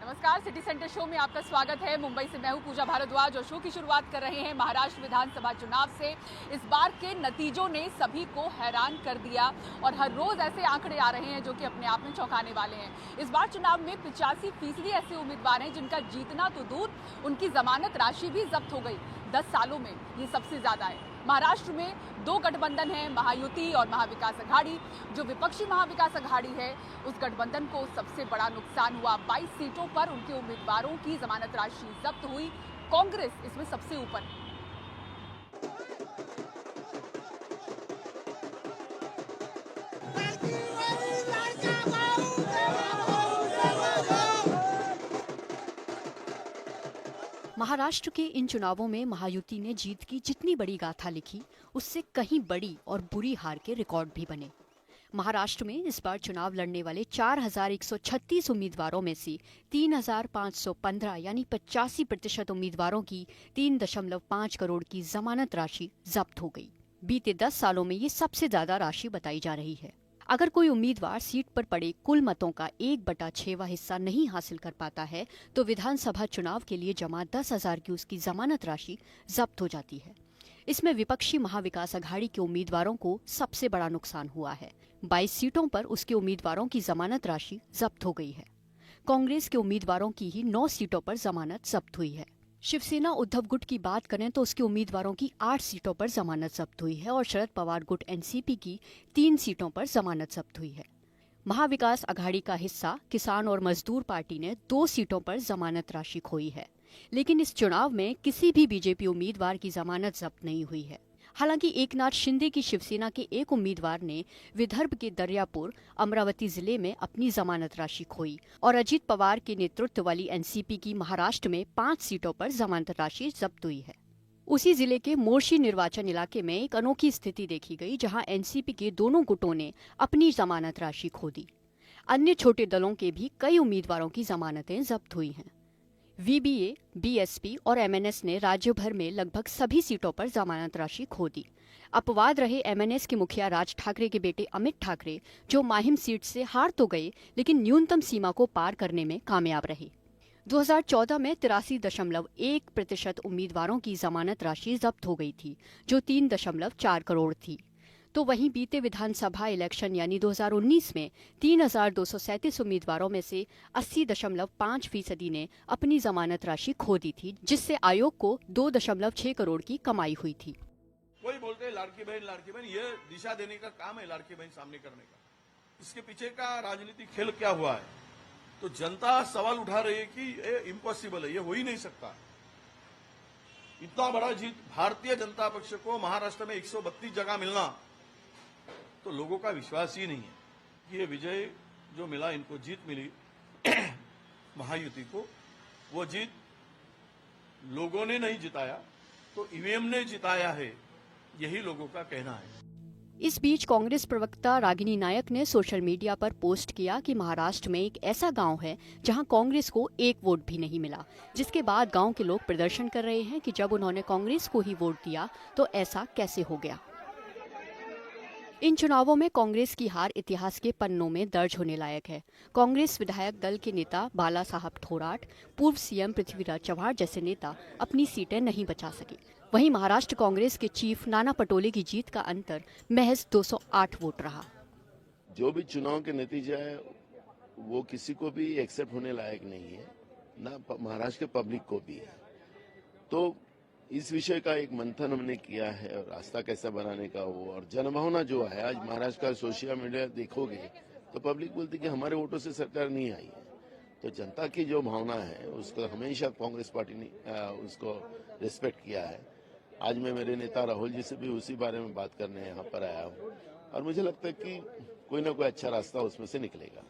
नमस्कार, city centre show में आपका स्वागत है। मुंबई से मैं हूं पूजा भारद्वाज और शो की शुरुआत कर रहे हैं महाराष्ट्र विधानसभा चुनाव से। इस बार के नतीजों ने सभी को हैरान कर दिया और हर रोज ऐसे आंकड़े आ रहे हैं जो कि अपने आप में चौंकाने वाले हैं। इस बार चुनाव में 85% ऐसे उम्मीदवार हैं जिनका जीतना तो दूर, उनकी जमानत राशि भी जब्त हो गई। 10 सालों में ये सबसे ज्यादा है। महाराष्ट्र में दो गठबंधन हैं, महायुति और महाविकास अघाड़ी। जो विपक्षी महाविकास अघाड़ी है, उस गठबंधन को सबसे बड़ा नुकसान हुआ। 22 सीटों पर उनके उम्मीदवारों की जमानत राशि जब्त हुई। कांग्रेस इसमें सबसे ऊपर है। महाराष्ट्र के इन चुनावों में महायुति ने जीत की जितनी बड़ी गाथा लिखी, उससे कहीं बड़ी और बुरी हार के रिकॉर्ड भी बने। महाराष्ट्र में इस बार चुनाव लड़ने वाले 4,136 उम्मीदवारों में से 3,515 यानी 85% उम्मीदवारों की 3.5 करोड़ की जमानत राशि जब्त हो गई। बीते 10 सालों में ये सबसे ज्यादा राशि बताई जा रही है। अगर कोई उम्मीदवार सीट पर पड़े कुल मतों का 1/6वां हिस्सा नहीं हासिल कर पाता है तो विधानसभा चुनाव के लिए जमा 10,000 की उसकी जमानत राशि जब्त हो जाती है। इसमें विपक्षी महाविकास अघाड़ी के उम्मीदवारों को सबसे बड़ा नुकसान हुआ है। 22 सीटों पर उसके उम्मीदवारों की जमानत राशि जब्त हो गई है। कांग्रेस के उम्मीदवारों की ही 9 सीटों पर जमानत जब्त हुई है। शिवसेना उद्धव गुट की बात करें तो उसके उम्मीदवारों की 8 सीटों पर जमानत जब्त हुई है और शरद पवार गुट एनसीपी की 3 सीटों पर जमानत जब्त हुई है। महाविकास अघाड़ी का हिस्सा किसान और मजदूर पार्टी ने 2 सीटों पर जमानत राशि खोई है, लेकिन इस चुनाव में किसी भी बीजेपी उम्मीदवार की जमानत जब्त नहीं हुई है। हालांकि एकनाथ शिंदे की शिवसेना के एक उम्मीदवार ने विदर्भ के दर्यापुर, अमरावती जिले में अपनी जमानत राशि खोई और अजित पवार के नेतृत्व वाली एनसीपी की महाराष्ट्र में 5 सीटों पर जमानत राशि जब्त हुई है। उसी जिले के मोर्शी निर्वाचन इलाके में एक अनोखी स्थिति देखी गई, जहां एनसीपी के दोनों गुटों ने अपनी जमानत राशि खो दी। अन्य छोटे दलों के भी कई उम्मीदवारों की जमानतें जब्त हुई हैं। वीबीए, बीएसपी और एमएनएस ने राज्य भर में लगभग सभी सीटों पर जमानत राशि खो दी। अपवाद रहे एमएनएस के मुखिया राज ठाकरे के बेटे अमित ठाकरे, जो माहिम सीट से हार तो गए लेकिन न्यूनतम सीमा को पार करने में कामयाब रहे। 2014 में 83.1% उम्मीदवारों की जमानत राशि जब्त हो गई थी, जो 3.4 करोड़ थी। तो वहीं बीते विधानसभा इलेक्शन यानी 2019 में 3,237 उम्मीदवारों में से 80.5% ने अपनी जमानत राशि खो दी थी, जिससे आयोग को 2.6 करोड़ की कमाई हुई थी। कोई बोलते हैं लाड़की बहन, ये दिशा देने का काम है, लाड़की बहन सामने करने का। इसके पीछे का राजनीतिक खेल क्या हुआ है? तो जनता सवाल उठा रही है कि ये इम्पॉसिबल है, ये हो ही नहीं सकता। इतना बड़ा जीत भारतीय जनता पक्ष को महाराष्ट्र में 132 जगह मिलना, तो लोगों का विश्वास ही नहीं है कि ये विजय जो मिला, इनको जीत मिली महायुति को, वो जीत लोगों ने नहीं जिताया तो ईवीएम ने जिताया है, यही लोगों का कहना है। इस बीच कांग्रेस प्रवक्ता रागिनी नायक ने सोशल मीडिया पर पोस्ट किया कि महाराष्ट्र में एक ऐसा गांव है जहां कांग्रेस को एक वोट भी नहीं मिला, जिसके बाद गांव के लोग प्रदर्शन कर रहे हैं कि जब उन्होंने कांग्रेस को ही वोट दिया तो ऐसा कैसे हो गया। इन चुनावों में कांग्रेस की हार इतिहास के पन्नों में दर्ज होने लायक है। कांग्रेस विधायक दल के नेता बाला साहब थोराट, पूर्व सीएम पृथ्वीराज चव्हाण जैसे नेता अपनी सीटें नहीं बचा सके। वहीं महाराष्ट्र कांग्रेस के चीफ नाना पटोले की जीत का अंतर महज 208 वोट रहा। जो भी चुनाव के नतीजे है वो किसी को भी एक्सेप्ट होने लायक नहीं है, ना महाराष्ट्र के पब्लिक को भी है। तो इस विषय का एक मंथन हमने किया है और रास्ता कैसा बनाने का वो, और जनभावना जो है आज महाराष्ट्र का सोशल मीडिया देखोगे तो पब्लिक बोलती कि हमारे वोटों से सरकार नहीं आई है। तो जनता की जो भावना है उसको हमेशा कांग्रेस पार्टी ने उसको रिस्पेक्ट किया है। आज मैं मेरे नेता राहुल जी से भी उसी बारे में बात करने यहाँ पर आया हूँ और मुझे लगता है कि कोई ना कोई अच्छा रास्ता उसमें से निकलेगा।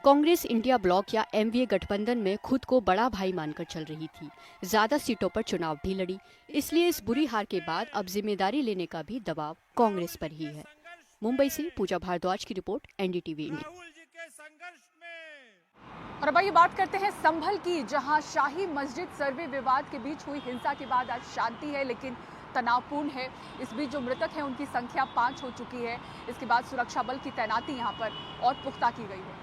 कांग्रेस इंडिया ब्लॉक या एमवीए गठबंधन में खुद को बड़ा भाई मानकर चल रही थी, ज्यादा सीटों पर चुनाव भी लड़ी, इसलिए इस बुरी हार के बाद अब जिम्मेदारी लेने का भी दबाव कांग्रेस पर ही है। मुंबई से पूजा भारद्वाज की रिपोर्ट, एनडीटीवी इंडिया। और अब आइए बात करते हैं संभल की, जहां शाही मस्जिद सर्वे विवाद के बीच हुई हिंसा के बाद आज शांति है, लेकिन तनावपूर्ण है। इस बीच जो मृतक हैं उनकी संख्या 5 हो चुकी है। इसके बाद सुरक्षा बल की तैनाती यहां पर और पुख्ता की गई है।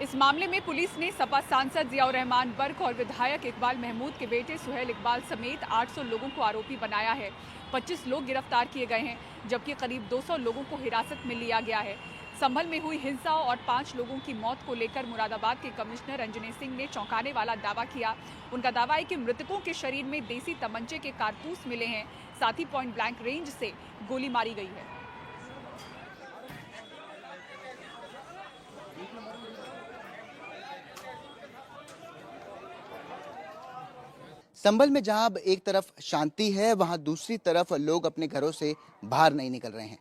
इस मामले में पुलिस ने सपा सांसद जियाउर रहमान बर्क और विधायक इकबाल महमूद के बेटे सुहेल इकबाल समेत 800 लोगों को आरोपी बनाया है। 25 लोग गिरफ्तार किए गए हैं, जबकि करीब 200 लोगों को हिरासत में लिया गया है। संभल में हुई हिंसा और 5 लोगों की मौत को लेकर मुरादाबाद के कमिश्नर अंजनी सिंह ने चौंकाने वाला दावा किया। उनका दावा है कि मृतकों के शरीर में देसी तमंचे के कारतूस मिले हैं, साथ ही पॉइंट ब्लैंक रेंज से गोली मारी गई है। संभल में जहां अब एक तरफ शांति है, वहां दूसरी तरफ लोग अपने घरों से बाहर नहीं निकल रहे हैं।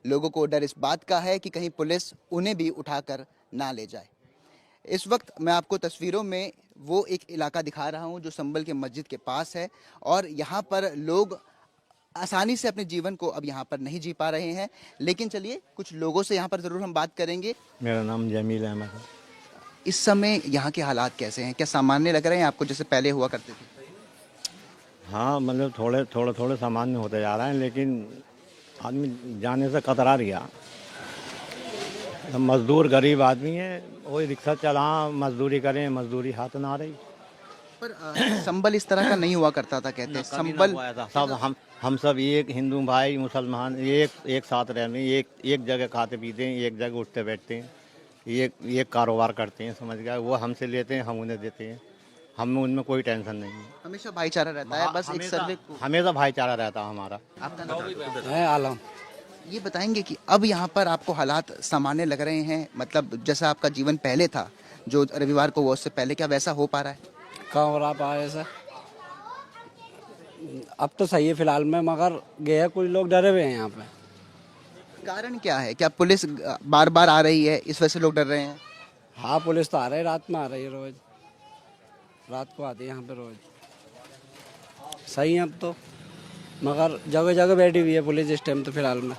लोगों को डर इस बात का है कि कहीं पुलिस उन्हें भी उठाकर ना ले जाए। इस वक्त मैं आपको तस्वीरों में वो एक इलाका दिखा रहा हूं जो संभल के मस्जिद के पास है, और यहाँ पर लोग आसानी से अपने जीवन को अब यहाँ पर नहीं जी पा रहे हैं। लेकिन चलिए कुछ लोगों से यहाँ पर ज़रूर हम बात करेंगे। मेरा नाम जमील अहमद है। इस समय यहाँ के हालात कैसे हैं? क्या सामान्य लग रहे हैं आपको जैसे पहले हुआ करते थे? हाँ, मतलब थोड़े सामान्य होते जा रहे हैं, लेकिन आदमी जाने से कतरा रहा। मजदूर गरीब आदमी है, वही रिक्शा चला मजदूरी करें, मजदूरी हाथ ना आ रही। पर संभल इस तरह का नहीं हुआ करता था, कहते हैं संभल सब हम सब एक हिंदू भाई मुसलमान एक साथ रहते हैं, एक जगह खाते पीते हैं, एक जगह उठते बैठते हैं, एक कारोबार करते हैं, समझ गए। वो हमसे लेते हैं, हम उन्हें देते हैं, हमें उनमें कोई टेंशन नहीं है। हमेशा भाईचारा रहता है, बस एक सर्वे हमेशा भाईचारा रहता है हमारा। आपका नाम है आलम। ये बताएंगे कि अब यहाँ पर आपको हालात सामान्य लग रहे हैं, मतलब जैसा आपका जीवन पहले था जो रविवार को हुआ उससे पहले, क्या वैसा हो पा रहा है? कहाँ हो रहा पाए ऐसा? अब तो सही है फिलहाल में, मगर गए कुछ लोग डरे हुए हैं यहाँ पे। कारण क्या है? क्या पुलिस बार बार आ रही है इस वजह से लोग डर रहे हैं? हाँ, पुलिस तो आ रही है, रात में आ रही है, रोज रात को आती है यहाँ पे रोज। सही है अब तो, मगर जगह जगह बैठी हुई है पुलिस इस टाइम तो फिलहाल में।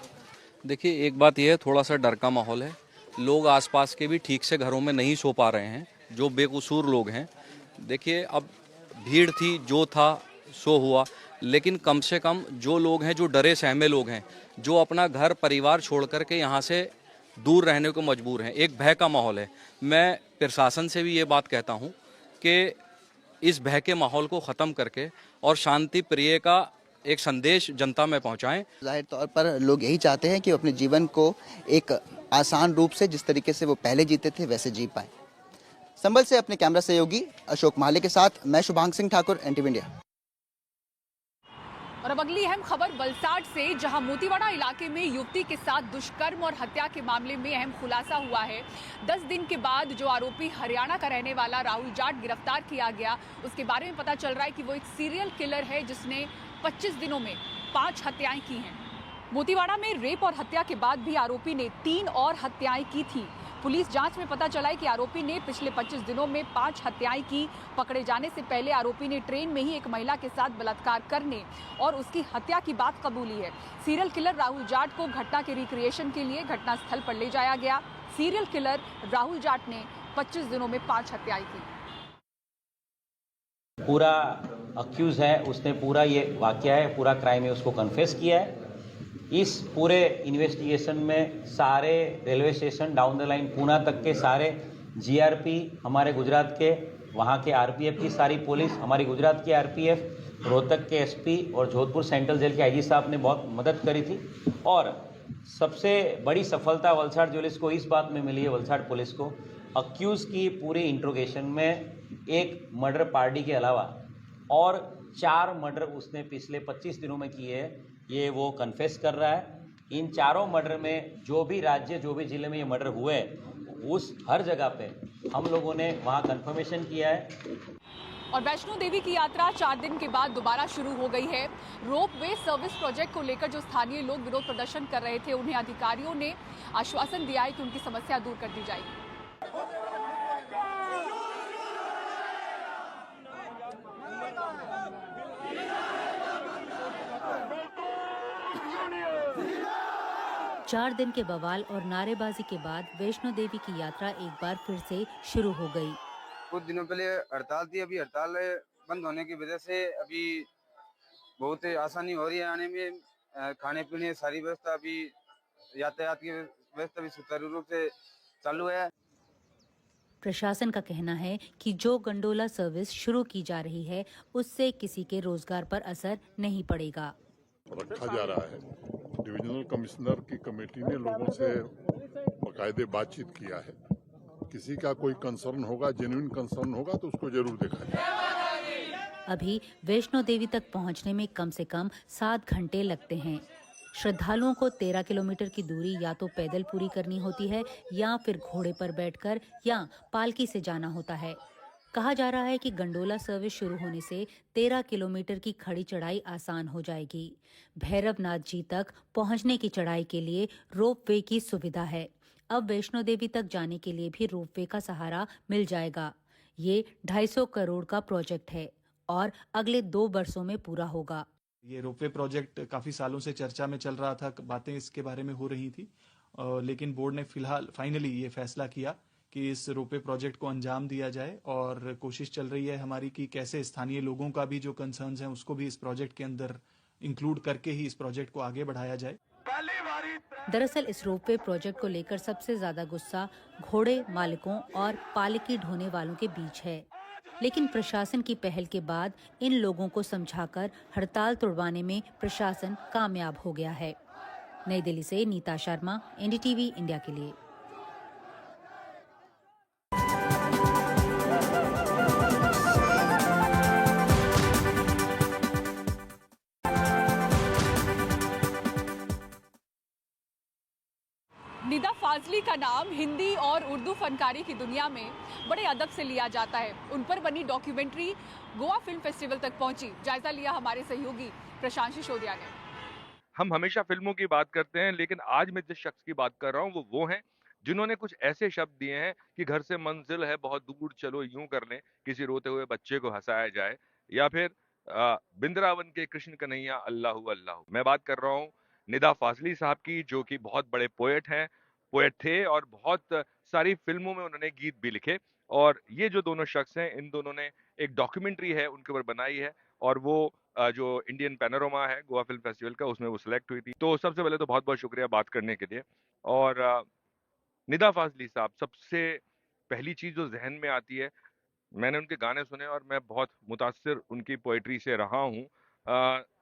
देखिए, एक बात यह है, थोड़ा सा डर का माहौल है। लोग आसपास के भी ठीक से घरों में नहीं सो पा रहे हैं, जो बेकसूर लोग हैं। देखिए, अब भीड़ थी, जो था सो हुआ, लेकिन कम से कम जो लोग हैं, जो डरे सहमे लोग हैं, जो अपना घर परिवार छोड़ करके यहाँ से दूर रहने को मजबूर हैं, एक भय का माहौल है। मैं प्रशासन से भी ये बात कहता हूँ कि इस भय के माहौल को ख़त्म करके और शांति प्रिय का एक संदेश जनता में पहुंचाएं। जाहिर तौर पर लोग यही चाहते हैं कि अपने जीवन को एक आसान रूप से, जिस तरीके से वो पहले जीते थे, वैसे जी पाए। संभल से अपने कैमरा सहयोगी अशोक माले के साथ मैं शुभांग सिंह ठाकुर, NTV इंडिया। और अब अगली अहम खबर वलसाड से, जहां मोतीवाड़ा इलाके में युवती के साथ दुष्कर्म और हत्या के मामले में अहम खुलासा हुआ है। 10 दिन के बाद जो आरोपी हरियाणा का रहने वाला राहुल जाट गिरफ्तार किया गया, उसके बारे में पता चल रहा है कि वो एक सीरियल किलर है जिसने 25 दिनों में 5 हत्याएं की हैं। मोतीवाड़ा में रेप और हत्या के बाद भी आरोपी ने 3 और हत्याएं की थी। पुलिस जांच में पता चला है कि आरोपी ने पिछले 25 दिनों में 5 हत्याएं की। पकड़े जाने से पहले आरोपी ने ट्रेन में ही एक महिला के साथ बलात्कार करने और उसकी हत्या की बात कबूली है। सीरियल किलर राहुल जाट को घटना के रिक्रिएशन के लिए घटनास्थल पर ले जाया गया। सीरियल किलर राहुल जाट ने 25 दिनों में 5 हत्याएं की। पूरा अक्यूज है, उसने पूरा ये वाकया है, पूरा क्राइम है, उसको कन्फेस किया है। इस पूरे इन्वेस्टिगेशन में सारे railway station down the line Poona तक के सारे GRP हमारे गुजरात के, वहाँ के RPF की सारी पुलिस, हमारी गुजरात की RPF, रोहतक के SP और जोधपुर सेंट्रल जेल के IG साहब ने बहुत मदद करी थी। और सबसे बड़ी सफलता वलसाड पुलिस को इस बात में मिली है, वलसाड पुलिस को, अक्यूज की पूरी इंट्रोगेशन में एक मर्डर पार्टी के अलावा और 4 मर्डर उसने पिछले 25 दिनों में किए हैं, ये वो कन्फेस कर रहा है। इन चारों मर्डर में जो भी राज्य, जो भी जिले में ये मर्डर हुए, उस हर जगह पे हम लोगों ने वहाँ कन्फर्मेशन किया है। और वैष्णो देवी की यात्रा 4 दिन के बाद दोबारा शुरू हो गई है। रोपवे सर्विस प्रोजेक्ट को लेकर जो स्थानीय लोग विरोध प्रदर्शन कर रहे थे, उन्हें अधिकारियों ने आश्वासन दिया है कि उनकी समस्या दूर कर दी जाएगी। 4 दिन के बवाल और नारेबाजी के बाद वैष्णो देवी की यात्रा एक बार फिर से शुरू हो गई। कुछ दिनों पहले हड़ताल थी, अभी हड़ताल बंद होने की वजह से अभी बहुत आसानी हो रही है आने में। खाने पीने सारी व्यवस्था, अभी यातायात की व्यवस्था भी सुचारू रूप से चालू है। प्रशासन का कहना है कि जो गंडोला सर्विस शुरू की जा रही है उससे किसी के रोजगार पर असर नहीं पड़ेगा। रखा जा रहा है। डिविजनल कमिश्नर की कमेटी ने लोगों से बाकायदे बातचीत किया है। किसी का कोई कंसर्न होगा, जेन्युइन कंसर्न होगा तो उसको जरूर देखा जाए। अभी वैष्णो देवी तक पहुंचने में कम से कम 7 घंटे लगते हैं। श्रद्धालुओं को 13 किलोमीटर की दूरी या तो पैदल पूरी करनी होती है या फिर घोड़े पर बैठकर या पालकी से जाना होता है। कहा जा रहा है कि गंडोला सर्विस शुरू होने से 13 किलोमीटर की खड़ी चढ़ाई आसान हो जाएगी। भैरवनाथ जी तक पहुंचने की चढ़ाई के लिए रोपवे की सुविधा है। अब वैष्णो देवी तक जाने के लिए भी रोपवे का सहारा मिल जाएगा। ये 250 करोड़ का प्रोजेक्ट है और अगले 2 वर्षों में पूरा होगा। ये रोपवे प्रोजेक्ट काफ़ी सालों से चर्चा में चल रहा था, बातें इसके बारे में हो रही थी, लेकिन बोर्ड ने फिलहाल फाइनली ये फैसला किया कि इस रोपवे प्रोजेक्ट को अंजाम दिया जाए और कोशिश चल रही है हमारी कि कैसे स्थानीय लोगों का भी जो कंसर्न्स हैं उसको भी इस प्रोजेक्ट के अंदर इंक्लूड करके ही इस प्रोजेक्ट को आगे बढ़ाया जाए। दरअसल इस रोपवे प्रोजेक्ट को लेकर सबसे ज्यादा गुस्सा घोड़े मालिकों और पालकी ढोने वालों के बीच है, लेकिन प्रशासन की पहल के बाद इन लोगों को समझाकर हड़ताल तुड़वाने में प्रशासन कामयाब हो गया है। नई दिल्ली से नीता शर्मा, एनडीटीवी इंडिया के लिए। निदा फाजली का नाम हिंदी और उर्दू फनकारी की दुनिया में बड़े अदब से लिया जाता है। उन पर बनी डॉक्यूमेंट्री गोवा फिल्म फेस्टिवल तक पहुंची। जायजा लिया हमारे सहयोगी प्रशांत सिसोदिया ने। हम हमेशा फिल्मों की बात करते हैं, लेकिन आज मैं जिस शख्स की बात कर रहा हूँ वो हैं जिन्होंने कुछ ऐसे शब्द दिए हैं कि घर से मंजिल है बहुत दूर, चलो यूं कर लें, किसी रोते हुए बच्चे को हंसाया जाए, या फिर बिंद्रावन के कृष्ण कन्हैया अल्लाहू अल्लाहू। मैं बात कर रहा हूँ निदा फाजली साहब की, जो कि बहुत बड़े पोएट थे और बहुत सारी फिल्मों में उन्होंने गीत भी लिखे। और ये जो दोनों शख्स हैं, इन दोनों ने एक डॉक्यूमेंट्री है उनके ऊपर बनाई है और वो जो इंडियन पैनोरमा है गोवा फिल्म फेस्टिवल का, उसमें वो सिलेक्ट हुई थी। तो सबसे पहले तो बहुत बहुत शुक्रिया बात करने के लिए। और निदा फाजली साहब, सबसे पहली चीज जो जहन में आती है, मैंने उनके गाने सुने और मैं बहुत मुतासिर उनकी पोइट्री से रहा हूँ।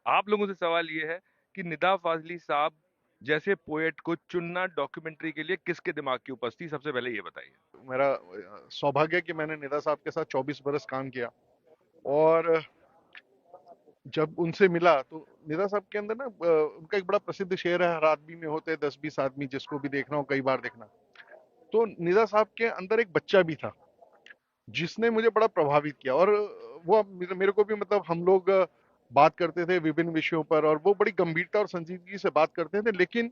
आप लोगों से सवाल ये है कि निदा फाजली साहब जैसे पोएट को चुनना डॉक्यूमेंट्री के लिए किसके दिमाग की उपज थी? सबसे पहले ये बताइए। मेरा सौभाग्य कि मैंने निदा साहब के साथ 24 बरस काम किया और जब उनसे मिला तो निदा साहब के अंदर ना उनका एक बड़ा प्रसिद्ध शेर है, हर आदमी में होते 10-20 आदमी, जिसको भी देखना हो कई बार देखना। तो निदा साहब के अंदर एक बच्चा भी था जिसने मुझे बड़ा प्रभावित किया और वो मेरे को भी, मतलब हम लोग बात करते थे विभिन्न विषयों पर और वो बड़ी गंभीरता और संजीदगी से बात करते थे, लेकिन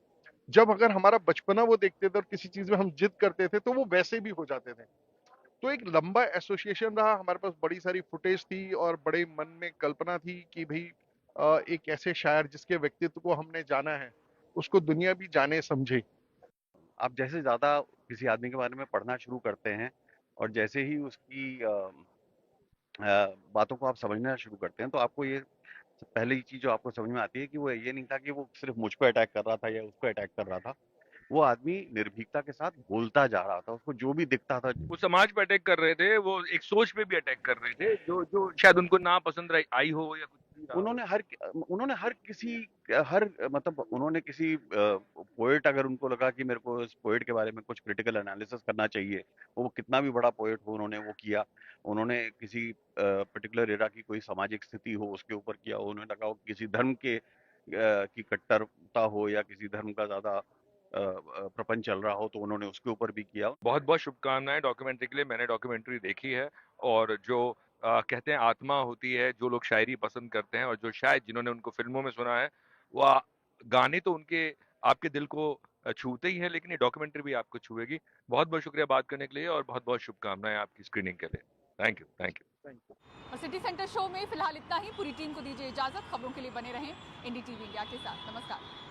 जब अगर हमारा बचपना वो देखते थे और किसी चीज में हम जिद करते थे तो वो वैसे भी हो जाते थे। तो एक लंबा एसोसिएशन रहा, हमारे पास बड़ी सारी फुटेज थी और बड़े मन में कल्पना थी कि भाई एक ऐसे शायर जिसके व्यक्तित्व को हमने जाना है उसको दुनिया भी जाने समझे। आप जैसे ज्यादा किसी आदमी के बारे में पढ़ना शुरू करते हैं और जैसे ही उसकी बातों को आप समझना शुरू करते हैं तो आपको ये पहली चीज जो आपको समझ में आती है कि वो ये नहीं था कि वो सिर्फ मुझ पर अटैक कर रहा था या उसको अटैक कर रहा था। वो आदमी निर्भीकता के साथ बोलता जा रहा था, उसको जो भी दिखता था। वो समाज पे अटैक कर रहे थे, वो एक सोच पे भी अटैक कर रहे थे जो शायद उनको ना पसंद आई हो या कुछ। उन्होंने किसी पोएट, अगर उनको लगा कि मेरे को इस पोएट के बारे में कुछ क्रिटिकल एनालिसिस करना चाहिए, वो कितना भी बड़ा पोएट हो, उन्होंने वो किया। उन्होंने किसी पर्टिकुलर एरा की कोई सामाजिक स्थिति हो उसके ऊपर किया। उन्हें लगा किसी धर्म के की कट्टरता हो या किसी धर्म का ज्यादा प्रपंच चल रहा हो तो उन्होंने उसके ऊपर भी किया। बहुत बहुत शुभकामनाएं डॉक्यूमेंट्री के लिए। मैंने डॉक्यूमेंट्री देखी है और जो कहते हैं आत्मा होती है, जो लोग शायरी पसंद करते हैं और जो शायद जिन्होंने उनको फिल्मों में सुना है, वो गाने तो उनके आपके दिल को छूते ही हैं, लेकिन ये डॉक्यूमेंट्री भी आपको छुएगी। बहुत बहुत शुक्रिया बात करने के लिए और बहुत बहुत शुभकामनाएं आपकी स्क्रीनिंग के लिए। Thank you. और सिटी सेंटर शो में फिलहाल इतना ही। पूरी टीम को दीजिए इजाजत। खबरों के लिए बने रहें एनडीटीवी इंडिया के साथ। नमस्कार।